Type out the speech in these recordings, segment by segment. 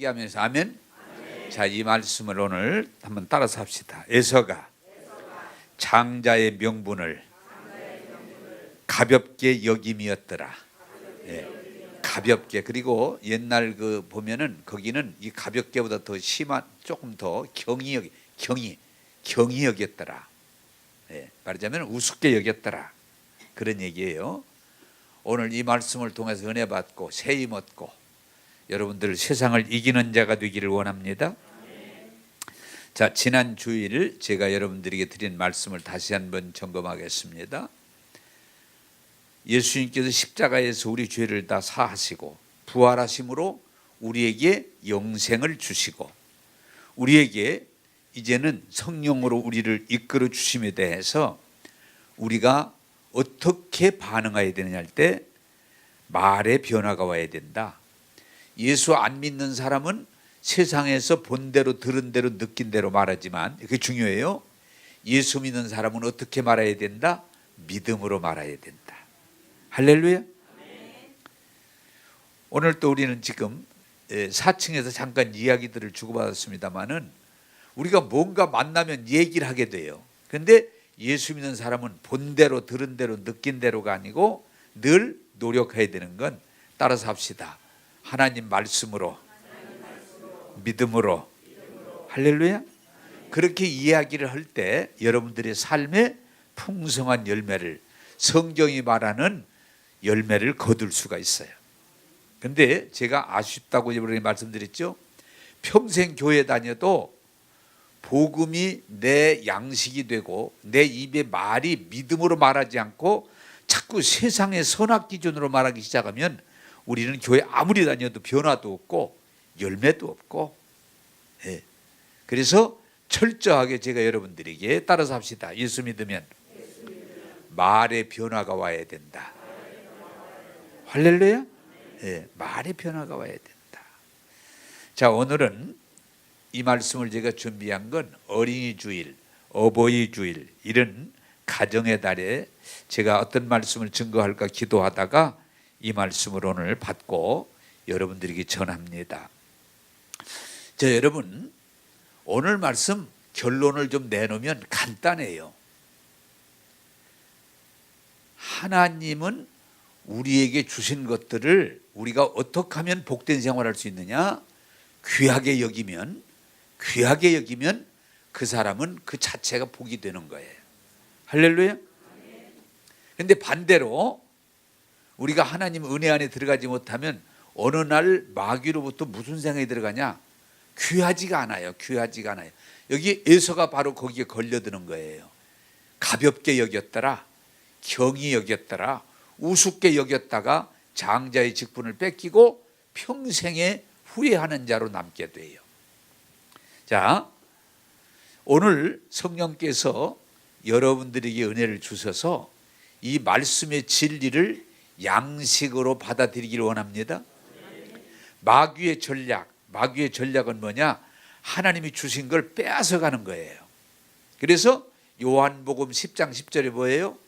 이야기하면서 아멘. 자, 이 말씀을 오늘 한번 따라서 합시다. 에서가 장자의 명분을 가볍게 여김이었더라. 예, 가볍게. 그리고 옛날 그 보면은 거기는 이 가볍게보다 더 심한, 조금 더 경이 여겼더라. 예, 말하자면 우습게 여겼더라. 그런 얘기예요. 오늘 이 말씀을 통해서 은혜 받고 새 힘 얻고 여러분들 세상을 이기는 자가 되기를 원합니다. 자, 지난 주일 제가 여러분들에게 드린 말씀을 다시 한번 점검하겠습니다. 예수님께서 십자가에서 우리 죄를 다 사하시고 부활하심으로 우리에게 영생을 주시고 우리에게 이제는 성령으로 우리를 이끌어 주심에 대해서 우리가 어떻게 반응해야 되느냐 할 때 말의 변화가 와야 된다. 예수 안 믿는 사람은 세상에서 본 대로 들은 대로 느낀 대로 말하지만 그게 중요해요. 예수 믿는 사람은 어떻게 말해야 된다? 믿음으로 말해야 된다. 할렐루야. 오늘 또 우리는 지금 4층에서 잠깐 이야기들을 주고받았습니다마는 우리가 뭔가 만나면 얘기를 하게 돼요. 그런데 예수 믿는 사람은 본 대로 들은 대로 느낀 대로가 아니고 늘 노력해야 되는 건 따라서 합시다. 하나님 말씀으로 믿음으로. 할렐루야. 그렇게 이야기를 할 때 여러분들의 삶에 풍성한 열매를, 성경이 말하는 열매를 거둘 수가 있어요. 근데 제가 아쉽다고 이번에 말씀드렸죠. 평생 교회 다녀도 복음이 내 양식이 되고 내 입의 말이 믿음으로 말하지 않고 자꾸 세상의 선악 기준으로 말하기 시작하면 우리는 교회 아무리 다녀도 변화도 없고 열매도 없고. 예. 그래서 철저하게 제가 여러분들에게 따라서 합시다. 예수 믿으면 말의 변화가 와야 된다. 할렐루야. 예. 말의 변화가 와야 된다. 자, 오늘은 이 말씀을 제가 준비한 건 어린이 주일, 어버이 주일 이런 가정의 달에 제가 어떤 말씀을 증거할까 기도하다가 이 말씀을 오늘 받고 여러분들에게 전합니다. 자, 여러분 오늘 말씀 결론을 좀 내놓으면 간단해요. 하나님은 우리에게 주신 것들을 우리가 어떻게 하면 복된 생활을 할 수 있느냐? 귀하게 여기면 그 사람은 그 자체가 복이 되는 거예요. 할렐루야. 그런데 반대로 우리가 하나님 은혜 안에 들어가지 못하면 어느 날 마귀로부터 무슨 생각이 들어가냐? 귀하지가 않아요. 여기 에서가 바로 거기에 걸려드는 거예요. 가볍게 여겼더라, 경히 여겼더라, 우습게 여겼다가 장자의 직분을 뺏기고 평생에 후회하는 자로 남게 돼요. 자, 오늘 성령께서 여러분들에게 은혜를 주셔서 이 말씀의 진리를 양식으로 받아들이기를 원합니다. 마귀의 전략은 뭐냐? 하나님이 주신 걸 빼앗아가는 거예요. 그래서 요한복음 10장 10절에 뭐예요?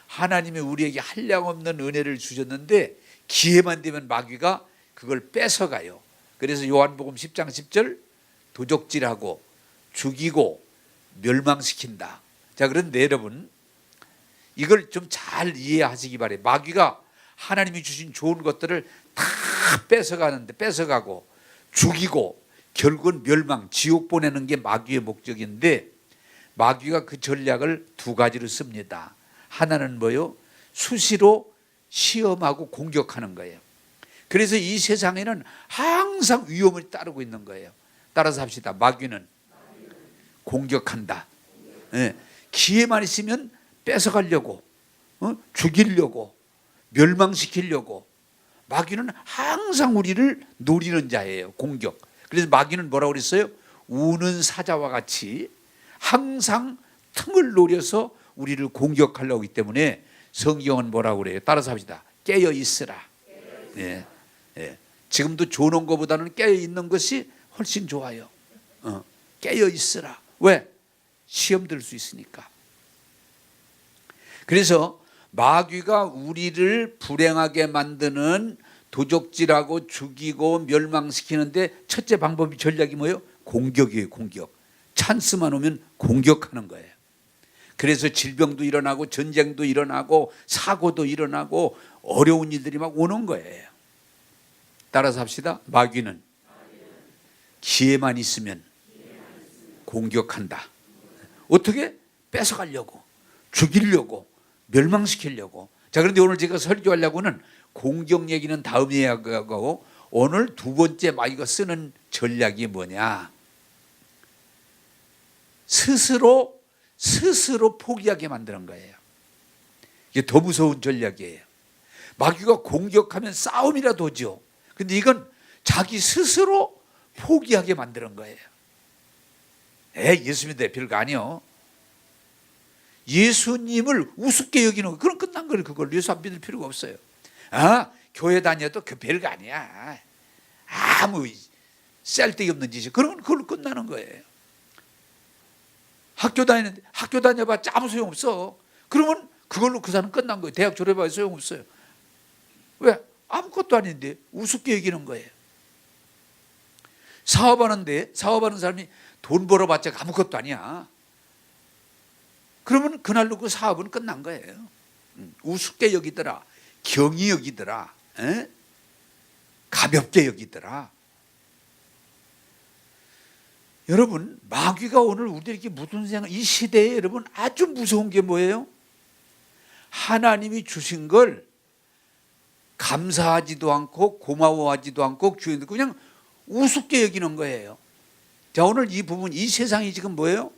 하나님이 우리에게 한량없는 은혜를 주셨는데 기회만 되면 마귀가 그걸 뺏어가요. 그래서 요한복음 10장 10절 도적질하고 죽이고 멸망시킨다. 자, 그런데 여러분 이걸 좀 잘 이해하시기 바래요. 마귀가 하나님이 주신 좋은 것들을 다 뺏어가고 죽이고 결국은 멸망, 지옥 보내는 게 마귀의 목적인데 마귀가 그 전략을 두 가지로 씁니다. 하나는 뭐요? 수시로 시험하고 공격하는 거예요. 그래서 이 세상에는 항상 위험을 따르고 있는 거예요. 따라서 합시다. 마귀는 공격한다. 예. 기회만 있으면 뺏어가려고, 죽이려고, 멸망시키려고. 마귀는 항상 우리를 노리는 자예요. 공격. 그래서 마귀는 뭐라고 그랬어요? 우는 사자와 같이 항상 틈을 노려서 우리를 공격하려고 하기 때문에 성경은 뭐라고 그래요? 따라서 합시다. 깨어 있으라. 예. 예. 지금도 조는 것보다는 깨어 있는 것이 훨씬 좋아요. 깨어 있으라. 왜? 시험 들 수 있으니까. 그래서 마귀가 우리를 불행하게 만드는 도적질하고 죽이고 멸망시키는데 첫째 방법이 전략이 뭐예요? 공격이에요. 공격. 찬스만 오면 공격하는 거예요. 그래서 질병도 일어나고 전쟁도 일어나고 사고도 일어나고 어려운 일들이 막 오는 거예요. 따라서 합시다. 마귀는 기회만 있으면 공격한다. 어떻게? 뺏어가려고, 죽이려고, 멸망시키려고. 자, 그런데 오늘 제가 설교하려고는 공격 얘기는 다음에 하고 오늘 두 번째 마귀가 쓰는 전략이 뭐냐? 스스로 포기하게 만드는 거예요. 이게 더 무서운 전략이에요. 마귀가 공격하면 싸움이라도 하죠. 근데 이건 자기 스스로 포기하게 만드는 거예요. 예수 믿어 별거 아니요. 예수님을 우습게 여기는 거, 그럼 끝난 거예요. 그걸 예수 안 믿을 필요가 없어요. 교회 다녀도 그 별거 아니야. 아무 쓸데기 없는 짓이. 그러면 그걸로 끝나는 거예요. 학교 다니는데 학교 다녀봤자 아무 소용없어. 그러면 그걸로 그 사람 끝난 거예요. 대학 졸업해봐야 소용없어요. 왜? 아무것도 아닌데 우습게 여기는 거예요. 사업하는 사람이 돈 벌어봤자 아무것도 아니야. 그러면 그날로 그 사업은 끝난 거예요. 우습게 여기더라, 경히 여기더라, 가볍게 여기더라. 여러분, 마귀가 오늘 우리에게 무슨 생각, 이 시대에 여러분 아주 무서운 게 뭐예요? 하나님이 주신 걸 감사하지도 않고 고마워하지도 않고 그냥 우습게 여기는 거예요. 자, 오늘 이 부분, 이 세상이 지금 뭐예요?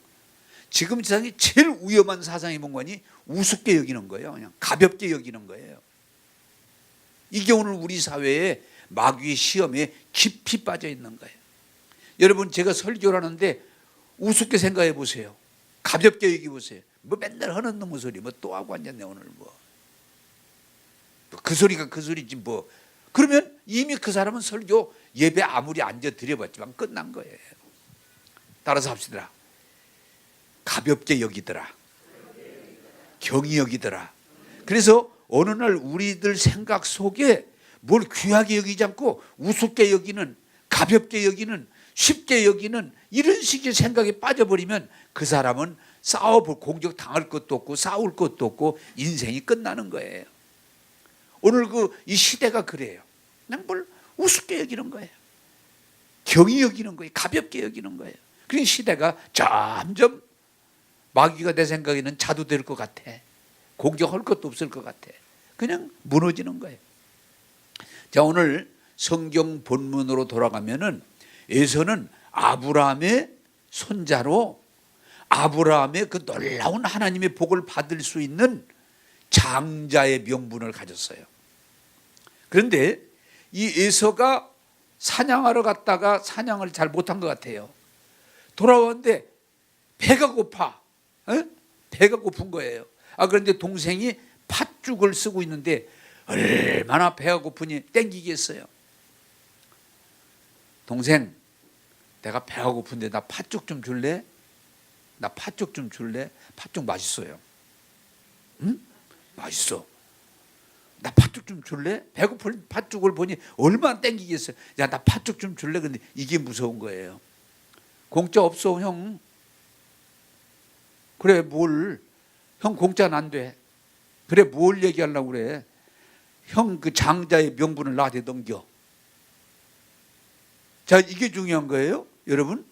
지금 세상이 제일 위험한 사상이 뭔가니? 우습게 여기는 거예요. 그냥 가볍게 여기는 거예요. 이게 오늘 우리 사회에 마귀의 시험에 깊이 빠져 있는 거예요. 여러분, 제가 설교를 하는데 우습게 생각해 보세요. 가볍게 여기 보세요. 뭐 맨날 하는 놈의 소리 뭐 또 하고 앉았네 오늘 뭐. 그 소리가 그 소리지 뭐. 그러면 이미 그 사람은 설교 예배 아무리 앉아 드려봤지만 끝난 거예요. 따라서 합시다. 가볍게 여기더라, 경히 여기더라. 그래서 어느 날 우리들 생각 속에 뭘 귀하게 여기지 않고 우습게 여기는, 가볍게 여기는, 쉽게 여기는 이런 식의 생각에 빠져버리면 그 사람은 싸워볼, 공격 당할 것도 없고 싸울 것도 없고 인생이 끝나는 거예요. 오늘 이 시대가 그래요. 그냥 뭘 우습게 여기는 거예요. 경히 여기는 거예요. 가볍게 여기는 거예요. 그러니 시대가 점점 마귀가 내 생각에는 자도 될 것 같아. 공격할 것도 없을 것 같아. 그냥 무너지는 거예요. 자, 오늘 성경 본문으로 돌아가면은 에서는 아브라함의 손자로 아브라함의 그 놀라운 하나님의 복을 받을 수 있는 장자의 명분을 가졌어요. 그런데 이 에서가 사냥하러 갔다가 사냥을 잘 못한 것 같아요. 돌아오는데 배가 고파. 배가 고픈 거예요. 그런데 동생이 팥죽을 쓰고 있는데 얼마나 배가 고프니 땡기겠어요. 동생, 내가 배가 고픈데 나 팥죽 좀 줄래? 나 팥죽 좀 줄래? 팥죽 맛있어요. 응? 맛있어. 나 팥죽 좀 줄래? 배고픈 팥죽을 보니 얼마나 땡기겠어요. 야, 나 팥죽 좀 줄래? 근데 이게 무서운 거예요. 공짜 없어, 형. 그래, 뭘? 형 공짜는 안 돼. 그래, 뭘 얘기하려고 그래? 형 그 장자의 명분을 나한테 넘겨. 자, 이게 중요한 거예요, 여러분.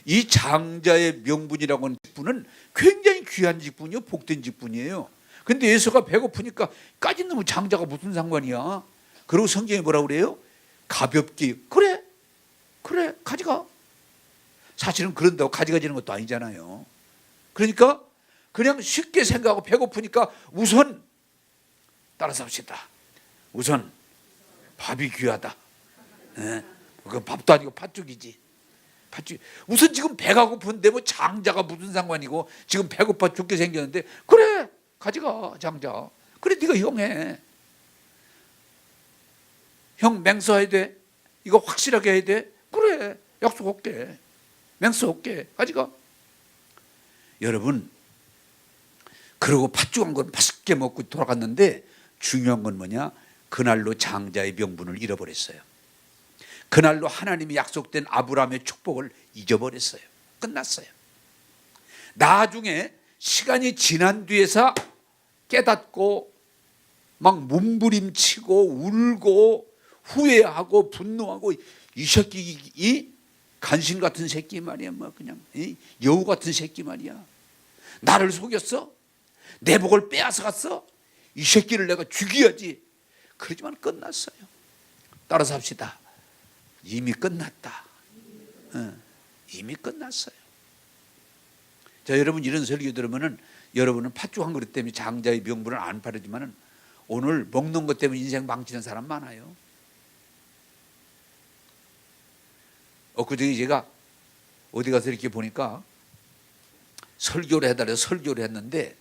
이 장자의 명분이라고 하는 직분은 굉장히 귀한 직분이요, 복된 직분이에요. 근데 예수가 배고프니까 까짓 놈의 장자가 무슨 상관이야? 그리고 성경에 뭐라고 그래요? 가볍게. 그래, 가져가. 사실은 그런다고 가져가지는 것도 아니잖아요. 그러니까 그냥 쉽게 생각하고 배고프니까 우선 따라서 합시다. 우선 밥이 귀하다. 그 밥도 아니고 팥죽이지. 팥죽. 우선 지금 배가 고픈데 뭐 장자가 무슨 상관이고 지금 배고파 죽게 생겼는데 그래 가져가 장자. 그래 네가 형해. 형 맹세해야 돼. 이거 확실하게 해야 돼. 그래 약속할게. 맹세할게. 가져가. 여러분, 그러고 팥죽 한 건 맛있게 먹고 돌아갔는데 중요한 건 뭐냐? 그날로 장자의 명분을 잃어버렸어요. 그날로 하나님이 약속된 아브라함의 축복을 잊어버렸어요. 끝났어요. 나중에 시간이 지난 뒤에서 깨닫고 막 몸부림치고 울고 후회하고 분노하고, 이 새끼, 이 간신 같은 새끼 말이야, 뭐 그냥 여우 같은 새끼 말이야, 나를 속였어, 내 복을 빼앗아 갔어, 이 새끼를 내가 죽여야지. 그러지만 끝났어요. 따라서 합시다. 이미 끝났다. 이미 끝났어요. 자, 여러분, 이런 설교 들으면은 여러분은 팥죽 한 그릇 때문에 장자의 명분을 안 바르지만은 오늘 먹는 것 때문에 인생 망치는 사람 많아요. 엊그제 제가 어디 가서 이렇게 보니까 설교를 해달라고 설교를 했는데,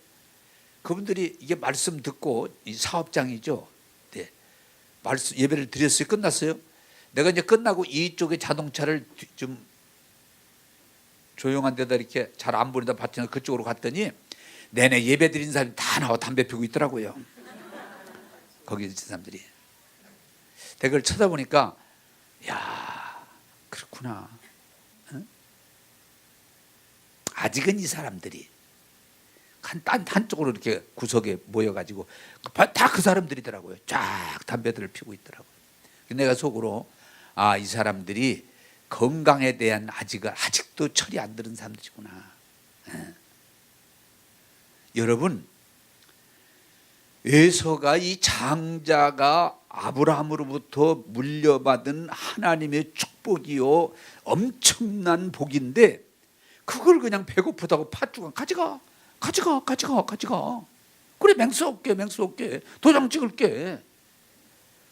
그분들이 이게 말씀 듣고, 이 사업장이죠. 네. 말씀 예배를 드렸어요. 끝났어요. 내가 이제 끝나고 이쪽에 자동차를 좀 조용한 데다 이렇게 잘 안 보이다 봤더니 그쪽으로 갔더니 내내 예배 드린 사람이 다 나와 담배 피우고 있더라고요. 거기 있는 사람들이. 그걸 쳐다보니까, 야, 그렇구나. 응? 아직은 이 사람들이 한쪽으로 이렇게 구석에 모여가지고 다 그 사람들이더라고요. 쫙 담배들을 피우고 있더라고요. 내가 속으로, 아, 이 사람들이 건강에 대한 아직도 철이 안 들은 사람들이구나. 여러분, 에서가 이 장자가 아브라함으로부터 물려받은 하나님의 축복이요, 엄청난 복인데, 그걸 그냥 배고프다고 팥죽 가져가. 그래, 맹수 없게 도장 찍을게.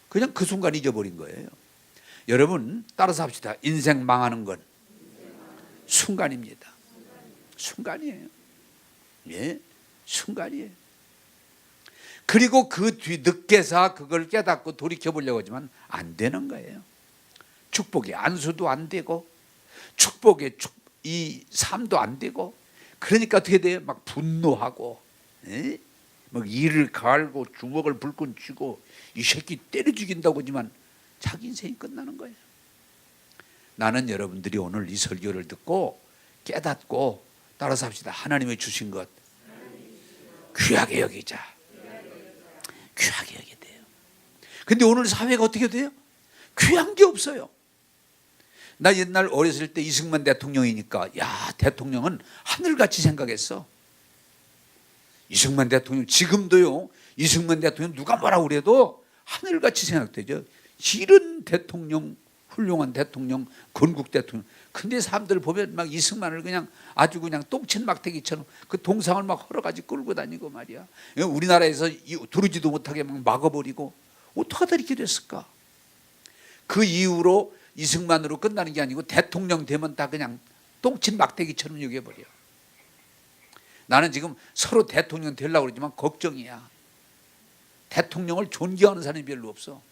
그냥 그 순간 잊어버린 거예요. 여러분, 따라서 합시다. 인생 망하는 건 순간입니다. 순간이에요. 예, 순간이에요. 그리고 그 뒤 늦게서 그걸 깨닫고 돌이켜보려고 하지만 안 되는 거예요. 축복의 안수도 안 되고, 축복의 이 삶도 안 되고, 그러니까 어떻게 돼요? 막 분노하고, 막 이를 갈고 주먹을 불끈 쥐고 이 새끼 때려 죽인다고 하지만 자기 인생이 끝나는 거예요. 나는 여러분들이 오늘 이 설교를 듣고 깨닫고 따라서 합시다. 하나님의 주신 것 귀하게 여기자. 귀하게 여겨야 돼요. 근데 오늘 사회가 어떻게 돼요? 귀한 게 없어요. 나 옛날 어렸을 때 이승만 대통령이니까, 야, 대통령은 하늘같이 생각했어. 이승만 대통령, 지금도요, 이승만 대통령 누가 뭐라고 그래도 하늘같이 생각되죠. 이런 대통령, 훌륭한 대통령, 건국 대통령. 근데 사람들 보면 막 이승만을 그냥 아주 그냥 똥친 막대기처럼 그 동상을 막 허러가지 끌고 다니고 말이야. 우리나라에서 두르지도 못하게 막 막아버리고, 어떡하다 이렇게 됐을까? 그 이후로 이승만으로 끝나는 게 아니고 대통령 되면 다 그냥 똥친 막대기처럼 여겨버려. 나는 지금 서로 대통령 되려고 그러지만 걱정이야. 대통령을 존경하는 사람이 별로 없어.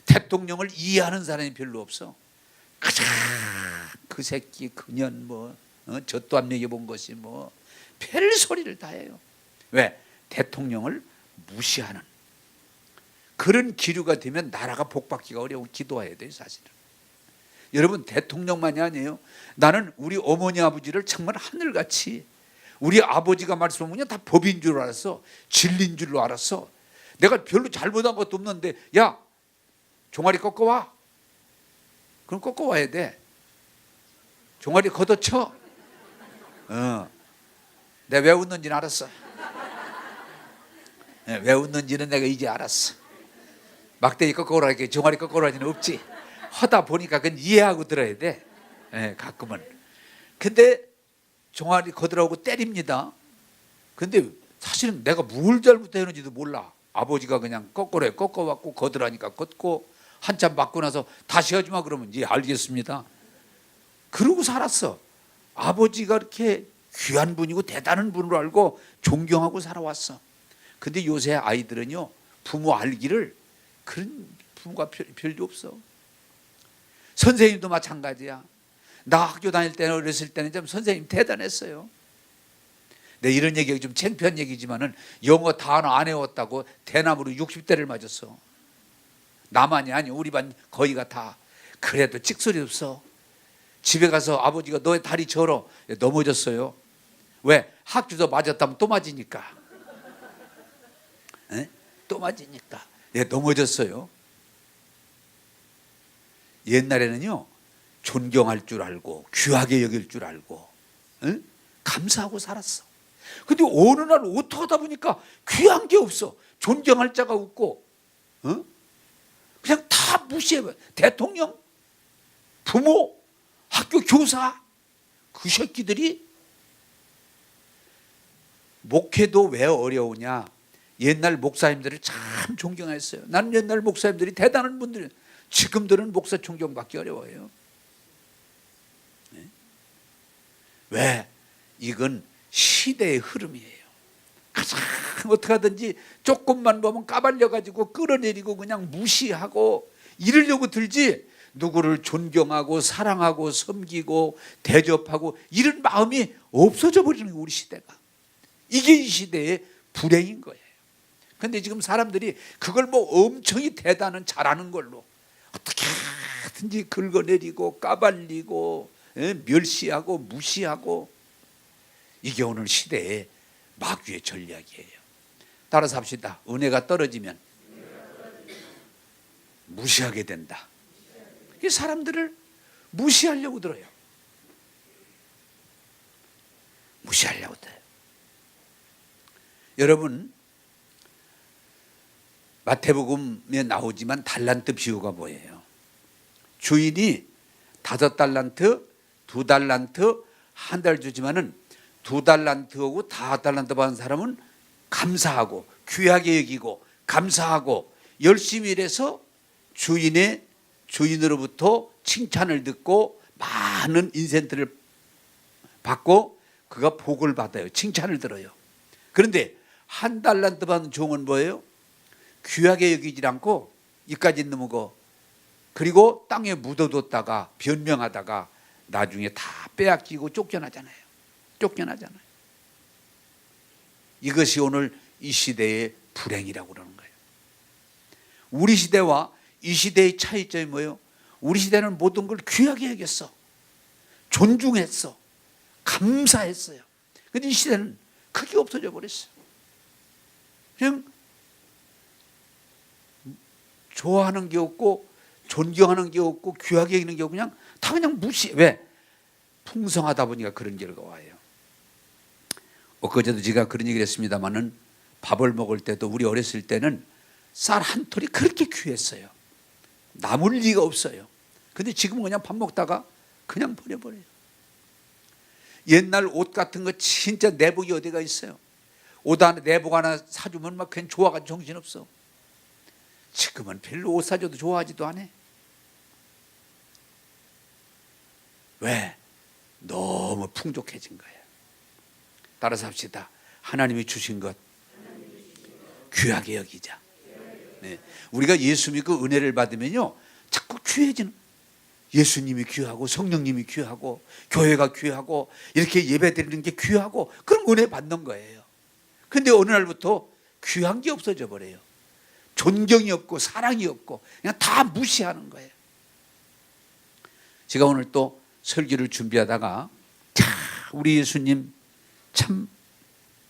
대통령을 이해하는 사람이 별로 없어. 그 새끼, 그년 젖도 안 먹여본 것이 별 소리를 다 해요. 왜? 대통령을 무시하는 그런 기류가 되면 나라가 복받기가 어려워. 기도해야 돼요, 사실은. 여러분, 대통령만이 아니에요. 나는 우리 어머니 아버지를 정말 하늘같이, 우리 아버지가 말씀하면 그냥 다 법인 줄 알았어. 진리인 줄로 알았어. 내가 별로 잘못한 것도 없는데, 야, 종아리 꺾어와. 그럼 꺾어와야 돼. 종아리 걷어쳐. 내가 왜 웃는지는 알았어. 왜 웃는지는 내가 이제 알았어. 막대기 꺾어오라 이렇게 종아리 꺾어오라지는 없지. 하다 보니까 그건 이해하고 들어야 돼. 가끔은. 근데 종아리 걷으라고 때립니다. 근데 사실은 내가 뭘 잘못했는지도 몰라. 아버지가 그냥 꺾으래 꺾어왔고 걷으라니까 걷고, 한참 맞고 나서 다시 하지 마 그러면 예 알겠습니다. 그러고 살았어. 아버지가 이렇게 귀한 분이고 대단한 분으로 알고 존경하고 살아왔어. 근데 요새 아이들은요, 부모 알기를, 그런 부모가 별로 없어. 선생님도 마찬가지야. 나 학교 다닐 때는, 어렸을 때는 좀 선생님 대단했어요. 내 이런 얘기가 좀 창피한 얘기지만은 영어 단어 안 외웠다고 대나무로 60대를 맞았어. 나만이 아니 우리 반 거의가 다. 그래도 찍소리 없어. 집에 가서 아버지가 너의 다리 저러. 넘어졌어요. 왜? 학주도 맞았다면 또 맞으니까. 에? 또 맞으니까. 넘어졌어요. 옛날에는요, 존경할 줄 알고 귀하게 여길 줄 알고 에? 감사하고 살았어. 근데 어느 날 어떡하다 보니까 귀한 게 없어. 존경할 자가 없고 그냥 다 무시해버려. 대통령, 부모, 학교 교사, 그 새끼들이. 목회도 왜 어려우냐? 옛날 목사님들을 참 존경했어요. 나는 옛날 목사님들이 대단한 분들이에요. 지금들은 목사 존경받기 어려워요. 네? 왜? 이건 시대의 흐름이에요. 가장 어떻게 하든지 조금만 보면 까발려가지고 끌어내리고 그냥 무시하고 이러려고 들지, 누구를 존경하고 사랑하고 섬기고 대접하고 이런 마음이 없어져 버리는 거예요, 우리 시대가. 이게 이 시대의 불행인 거예요. 그런데 지금 사람들이 그걸 뭐 엄청이 대단한 잘하는 걸로 어떻게 하든지 긁어내리고 까발리고 멸시하고 무시하고, 이게 오늘 시대의 마귀의 전략이에요. 따라서 합시다. 은혜가 떨어지면 무시하게 된다. 이 사람들을 무시하려고 들어요. 무시하려고 들어요. 여러분, 마태복음에 나오지만 달란트 비유가 뭐예요? 주인이 5달란트, 2달란트, 한 달 주지만은 2달란트하고 4달란트 받은 사람은 감사하고 귀하게 여기고 감사하고 열심히 일해서 주인으로부터 칭찬을 듣고 많은 인센트를 받고 그가 복을 받아요. 칭찬을 들어요. 그런데 1달란트 받은 종은 뭐예요? 귀하게 여기지 않고 이까지 있는 거, 그리고 땅에 묻어뒀다가 변명하다가 나중에 다 빼앗기고 쫓겨나잖아요. 이것이 오늘 이 시대의 불행이라고 그러는 거예요. 우리 시대와 이 시대의 차이점이 뭐예요? 우리 시대는 모든 걸 귀하게 여겼어. 존중했어. 감사했어요. 그런데 이 시대는 그게 없어져 버렸어요. 그냥 좋아하는 게 없고 존경하는 게 없고 귀하게 여기는 게 없고 그냥 다 그냥 무시해. 왜? 풍성하다 보니까 그런 결과가 와요. 엊그제도 제가 그런 얘기를 했습니다마는, 밥을 먹을 때도 우리 어렸을 때는 쌀 한 톨이 그렇게 귀했어요. 남을 리가 없어요. 근데 지금은 그냥 밥 먹다가 그냥 버려버려요. 옛날 옷 같은 거 진짜 내복이 어디가 있어요. 옷 하나, 내복 하나 사주면 막 그냥 좋아가지고 정신없어. 지금은 별로 옷 사줘도 좋아하지도 않아. 왜? 너무 풍족해진 거예요. 따라서 합시다. 하나님이 주신 것 귀하게 여기자. 네. 우리가 예수 믿고 은혜를 받으면요, 자꾸 귀해지는. 예수님이 귀하고 성령님이 귀하고 교회가 귀하고 이렇게 예배드리는 게 귀하고, 그럼 은혜 받는 거예요. 그런데 어느 날부터 귀한 게 없어져 버려요. 존경이 없고 사랑이 없고 그냥 다 무시하는 거예요. 제가 오늘 또 설교를 준비하다가 우리 예수님 참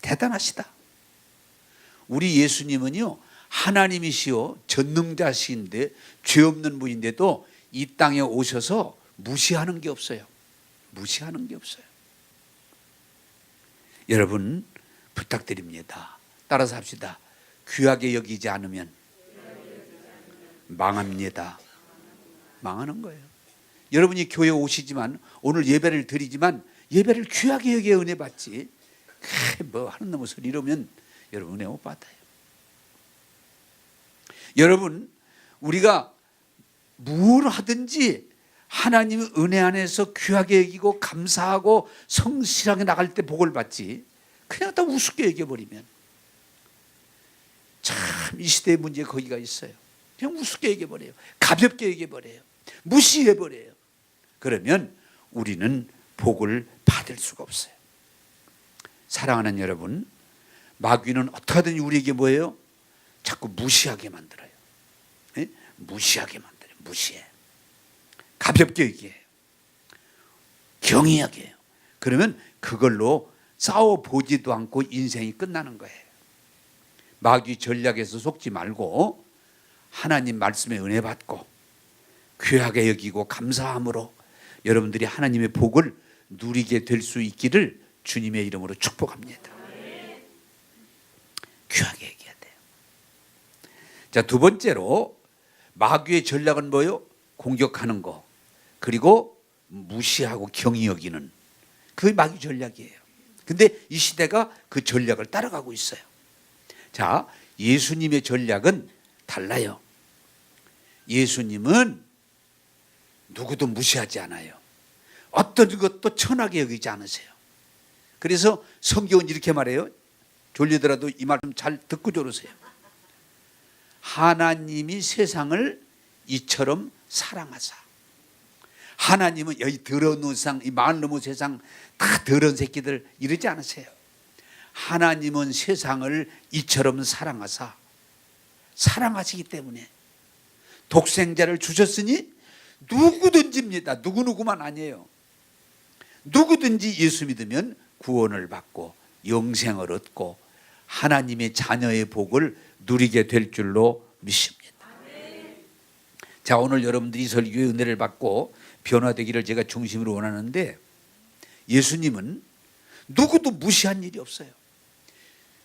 대단하시다. 우리 예수님은요, 하나님이시요 전능자신데 죄 없는 분인데도 이 땅에 오셔서 무시하는 게 없어요. 무시하는 게 없어요. 여러분 부탁드립니다. 따라서 합시다. 귀하게 여기지 않으면 망합니다. 망하는 거예요. 여러분이 교회 오시지만, 오늘 예배를 드리지만 예배를 귀하게 여기에 은혜 받지, 뭐 하는 놈의 소리 이러면 여러분 은혜 못 받아요. 여러분, 우리가 뭘 하든지 하나님의 은혜 안에서 귀하게 여기고 감사하고 성실하게 나갈 때 복을 받지, 그냥 다 우습게 여겨버리면, 참 이 시대의 문제 거기가 있어요. 그냥 우습게 여겨버려요. 가볍게 여겨버려요. 무시해버려요. 그러면 우리는 복을 받을 수가 없어요. 사랑하는 여러분, 마귀는 어떻게 하든지 우리에게 뭐예요? 자꾸 무시하게 만들어요. 무시하게 만들어요. 무시해. 가볍게 얘기해요. 경이하게 해요. 그러면 그걸로 싸워보지도 않고 인생이 끝나는 거예요. 마귀 전략에서 속지 말고 하나님 말씀에 은혜 받고 귀하게 여기고 감사함으로 여러분들이 하나님의 복을 누리게 될 수 있기를 주님의 이름으로 축복합니다. 귀하게 얘기해야 돼요. 자, 두 번째로 마귀의 전략은 뭐예요? 공격하는 거, 그리고 무시하고 경히 여기는, 그게 마귀 전략이에요. 근데 이 시대가 그 전략을 따라가고 있어요. 자, 예수님의 전략은 달라요. 예수님은 누구도 무시하지 않아요. 어떤 것도 천하게 여기지 않으세요. 그래서 성경은 이렇게 말해요. 졸리더라도 이 말씀 잘 듣고 졸으세요. 하나님이 세상을 이처럼 사랑하사. 하나님은 여기 더러운 세상, 이 마을 넘어 세상 다 더러운 새끼들 이러지 않으세요. 하나님은 세상을 이처럼 사랑하사, 사랑하시기 때문에 독생자를 주셨으니 누구든지입니다. 누구누구만 아니에요. 누구든지 예수 믿으면 구원을 받고 영생을 얻고 하나님의 자녀의 복을 누리게 될 줄로 믿습니다. 자, 오늘 여러분들이 설교의 은혜를 받고 변화되기를 제가 중심으로 원하는데, 예수님은 누구도 무시한 일이 없어요.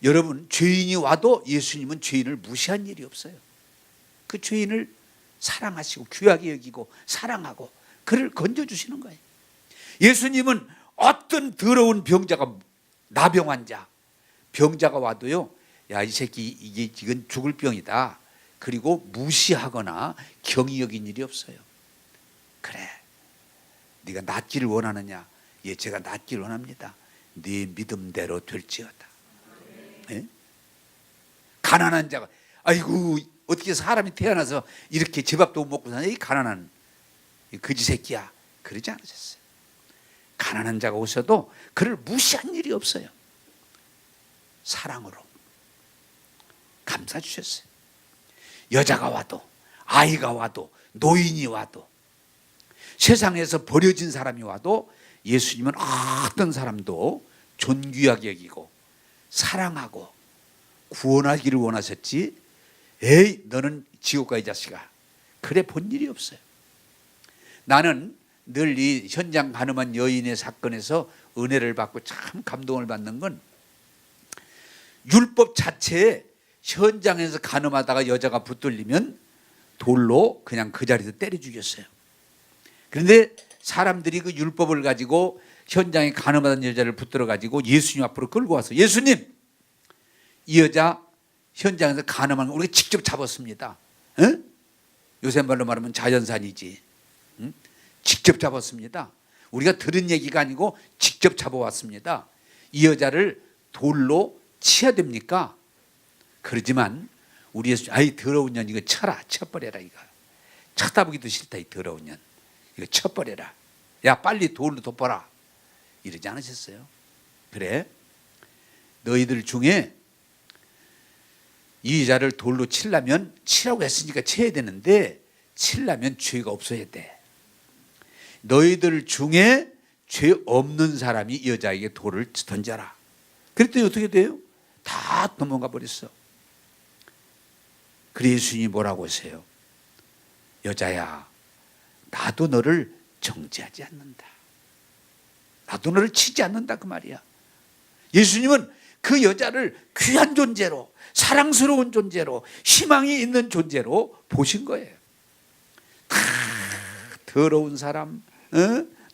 여러분, 죄인이 와도 예수님은 죄인을 무시한 일이 없어요. 그 죄인을 사랑하시고 귀하게 여기고 사랑하고 그를 건져주시는 거예요. 예수님은 어떤 더러운 병자가, 나병 환자, 병자가 와도요, 야, 이 새끼 이건 죽을 병이다, 그리고 무시하거나 경히 여긴 일이 없어요. 그래, 네가 낫기를 원하느냐? 예, 제가 낫기를 원합니다. 네 믿음대로 될지어다. 예? 가난한 자가, 아이고 어떻게 사람이 태어나서 이렇게 제밥도 못 먹고 사냐, 이 가난한 이 거지 새끼야, 그러지 않으셨어요. 가난한 자가 오셔도 그를 무시한 일이 없어요. 사랑으로 감싸 주셨어요. 여자가 와도, 아이가 와도, 노인이 와도, 세상에서 버려진 사람이 와도 예수님은 어떤 사람도 존귀하게 여기고 사랑하고 구원하기를 원하셨지, 에이 너는 지옥 가 이 자식아, 그래 본 일이 없어요. 나는 늘 이 현장 가늠한 여인의 사건에서 은혜를 받고 참 감동을 받는 건, 율법 자체에 현장에서 가늠하다가 여자가 붙들리면 돌로 그냥 그 자리에서 때려 죽였어요. 그런데 사람들이 그 율법을 가지고 현장에 가늠하던 여자를 붙들어 가지고 예수님 앞으로 끌고 와서, 예수님, 이 여자 현장에서 가늠한 거 우리가 직접 잡았습니다. 에? 요새 말로 말하면 자연산이지. 응? 직접 잡았습니다. 우리가 들은 얘기가 아니고 직접 잡아왔습니다. 이 여자를 돌로 치야 됩니까? 그러지만 우리 예수, 아이 더러운 년 이거 쳐라, 쳐버려라, 이거 쳐다보기도 싫다, 이 더러운 년 이거 쳐버려라, 야 빨리 돌로 덮어라, 이러지 않으셨어요? 그래, 너희들 중에 이 여자를 돌로 치려면, 치라고 했으니까 쳐야 되는데 치려면 죄가 없어야 돼. 너희들 중에 죄 없는 사람이 이 여자에게 돌을 던져라. 그랬더니 어떻게 돼요? 다 넘어가 버렸어. 그래 예수님이 뭐라고 하세요? 여자야, 나도 너를 정죄하지 않는다. 나도 너를 치지 않는다, 그 말이야. 예수님은 그 여자를 귀한 존재로, 사랑스러운 존재로, 희망이 있는 존재로 보신 거예요. 다 더러운 사람,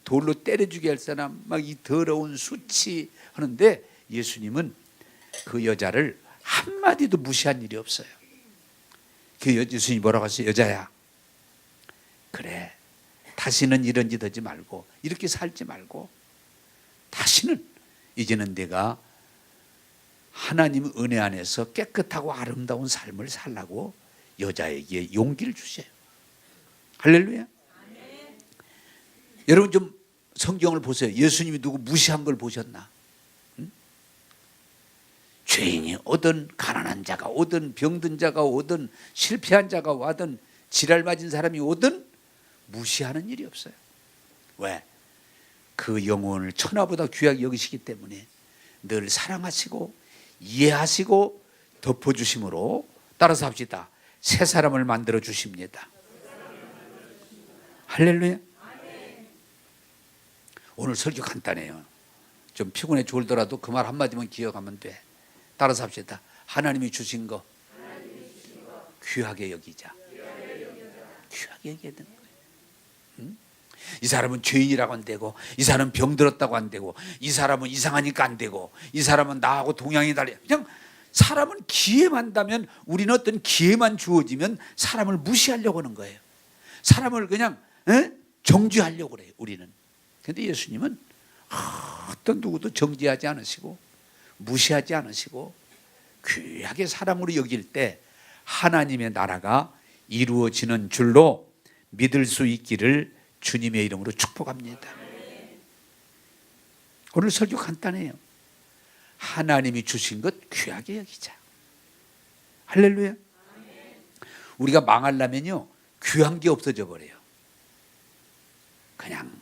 돌로 때려주게 할 사람, 막 이 더러운 수치 하는데 예수님은 그 여자를 한마디도 무시한 일이 없어요. 그 예수님이 뭐라고 하세요? 여자야, 그래, 다시는 이런 짓 하지 말고, 이렇게 살지 말고, 다시는 이제는 내가 하나님 은혜 안에서 깨끗하고 아름다운 삶을 살라고 여자에게 용기를 주세요. 할렐루야. 여러분 좀 성경을 보세요. 예수님이 누구 무시한 걸 보셨나? 응? 죄인이 오든 가난한 자가 오든 병든 자가 오든 실패한 자가 와든 지랄 맞은 사람이 오든 무시하는 일이 없어요. 왜? 그 영혼을 천하보다 귀하게 여기시기 때문에 늘 사랑하시고 이해하시고 덮어주심으로 따라서 합시다. 새 사람을 만들어 주십니다. 할렐루야. 오늘 설교 간단해요. 좀 피곤해 졸더라도 그 말 한마디만 기억하면 돼. 따라서 합시다. 하나님이 주신 거 귀하게 여기자. 귀하게 여겨야 되는 거예요. 응? 이 사람은 죄인이라고 안 되고, 이 사람은 병들었다고 안 되고, 이 사람은 이상하니까 안 되고, 이 사람은 나하고 동양이 달리. 그냥 사람은 기회만 다면, 우리는 어떤 기회만 주어지면 사람을 무시하려고 하는 거예요. 사람을 그냥 정죄하려고 그래요. 우리는. 그런데 예수님은 어떤 누구도 정죄하지 않으시고 무시하지 않으시고 귀하게 사랑으로 여길 때 하나님의 나라가 이루어지는 줄로 믿을 수 있기를 주님의 이름으로 축복합니다. 오늘 설교 간단해요. 하나님이 주신 것 귀하게 여기자. 할렐루야. 우리가 망하려면요 귀한 게 없어져 버려요. 그냥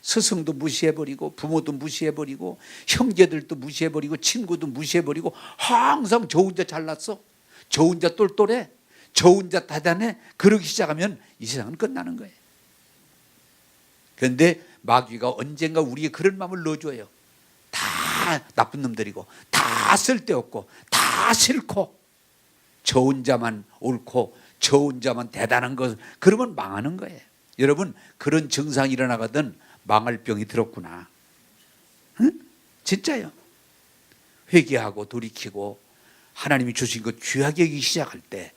스승도 무시해버리고 부모도 무시해버리고 형제들도 무시해버리고 친구도 무시해버리고 항상 저 혼자 잘났어, 저 혼자 똘똘해, 저 혼자 대단해, 그러기 시작하면 이 세상은 끝나는 거예요. 그런데 마귀가 언젠가 우리의 그런 마음을 넣어줘요. 다 나쁜 놈들이고 다 쓸데없고 다 싫고 저 혼자만 옳고 저 혼자만 대단한 것, 그러면 망하는 거예요. 여러분, 그런 증상이 일어나거든 망할 병이 들었구나. 응? 진짜요. 회개하고 돌이키고 하나님이 주신 것 귀하게 여기기 시작할 때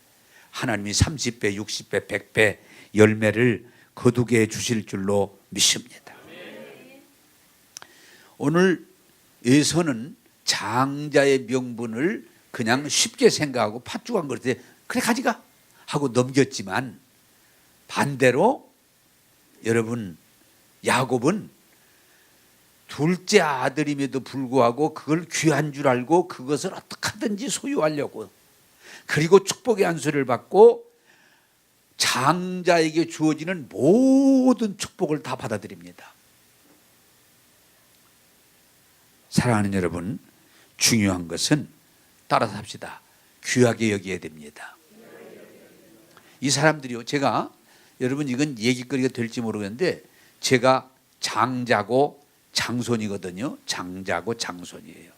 하나님이 30배, 60배, 100배 열매를 거두게 해 주실 줄로 믿습니다. 오늘 에서는 장자의 명분을 그냥 쉽게 생각하고 팥죽한 그릇에 그래 가져가 하고 넘겼지만, 반대로 여러분 야곱은 둘째 아들임에도 불구하고 그걸 귀한 줄 알고 그것을 어떻게 하든지 소유하려고, 그리고 축복의 안수를 받고 장자에게 주어지는 모든 축복을 다 받아들입니다. 사랑하는 여러분, 중요한 것은 따라서 합시다. 귀하게 여겨야 됩니다. 이 사람들이요, 제가 여러분 이건 얘기거리가 될지 모르겠는데 제가 장자고 장손이거든요. 장자고 장손이에요.